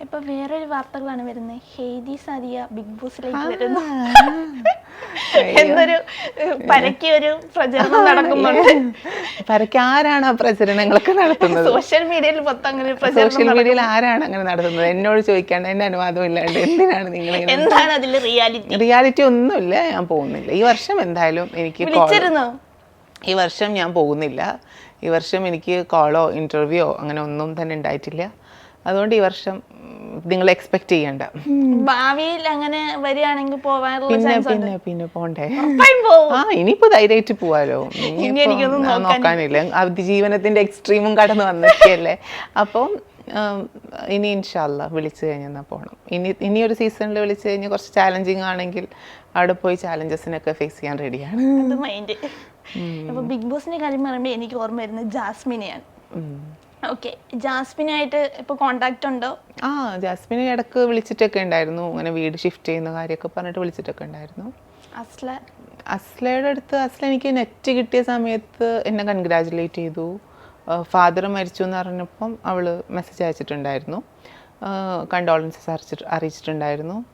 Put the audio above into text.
ഇപ്പൊ വേറൊരു വാർത്തകളാണ് വരുന്നത്, ഹെയ്തി സാദിയ ബിഗ് ബോസിലേക്ക് വരുന്നു എന്നൊരു പരക്കിയൊരു പ്രചരണം നടക്കുന്നുണ്ട്. പരക്കെ ആരാണ് ആ പ്രചരണങ്ങളൊക്കെ നടത്തുന്നത്? സോഷ്യൽ മീഡിയയിൽ മൊത്തം അങ്ങനെ സോഷ്യൽ മീഡിയയിൽ ആരാണ് അങ്ങനെ നടത്തുന്നത്? എന്നോട് ചോദിക്കാണ്ട്, എന്റെ അനുവാദം ഇല്ലാണ്ട് എന്തിനാണ് നിങ്ങൾ? എന്താണ് അതിൽ റിയാലിറ്റി? റിയാലിറ്റി ഒന്നുമില്ല, ഞാൻ പോകുന്നില്ല ഈ വർഷം. എന്തായാലും എനിക്ക് ഈ വർഷം ഞാൻ പോകുന്നില്ല. ഈ വർഷം എനിക്ക് കോളോ ഇന്റർവ്യൂയോ അങ്ങനെ ഒന്നും തന്നെ ഉണ്ടായിട്ടില്ല. അതുകൊണ്ട് ഈ വർഷം നിങ്ങൾ എക്സ്പെക്ട് ചെയ്യണ്ട. ഭാവിയിൽ അങ്ങനെ വരികയാണെങ്കിൽ പോവാനുള്ള പിന്നെ ചാൻസ് ഉണ്ട്. പിന്നെ പിന്നെ പോണ്ടേ? പോവും. ഇനിയിപ്പോ ധൈര്യമായിട്ട് പോവാലോ. എനിക്കൊന്നും നോക്കാനില്ല. അതിജീവനത്തിന്റെ എക്സ്ട്രീമും കടന്നു വന്നിട്ടല്ലേ. അപ്പം ഇനി ഇൻഷാല്ലാ വിളിച്ചു കഴിഞ്ഞാൽ പോകണം. ഇനിയൊരു സീസണിൽ വിളിച്ചു കഴിഞ്ഞാൽ കുറച്ച് ചാലഞ്ചിങ് ആണെങ്കിൽ അവിടെ പോയി ചാലഞ്ചസിനൊക്കെ ഫേസ് ചെയ്യാൻ റെഡിയാണ്. അത് മൈൻഡ്. ഇപ്പൊ ബിഗ് ബോസിന്റെ കാര്യം പറയുമ്പോൾ എനിക്ക് ഓർമ്മ വരുന്നത് ജാസ്മിനെയാണ്. ഓക്കെ, ജാസ്മിനായിട്ട് ഇപ്പൊ കോണ്ടാക്ട് ഉണ്ടോ? ജാസ്മിനെ ഇടക്ക് വിളിച്ചിട്ടൊക്കെ ഉണ്ടായിരുന്നു. അങ്ങനെ വീട് ഷിഫ്റ്റ് ചെയ്യുന്ന കാര്യമൊക്കെ പറഞ്ഞിട്ട് വിളിച്ചിട്ടൊക്കെ ഉണ്ടായിരുന്നു. അസ്ലയുടെ അടുത്ത് അസ്ല എനിക്ക് നെറ്റ് കിട്ടിയ സമയത്ത് എന്നെ കൺഗ്രാജുലേറ്റ് ചെയ്തു. ഫാദർ മരിച്ചു എന്ന് പറഞ്ഞപ്പം അവള് മെസ്സേജ് അയച്ചിട്ടുണ്ടായിരുന്നു, കണ്ടോളൻസസ് അറിയിച്ചിട്ടുണ്ടായിരുന്നു.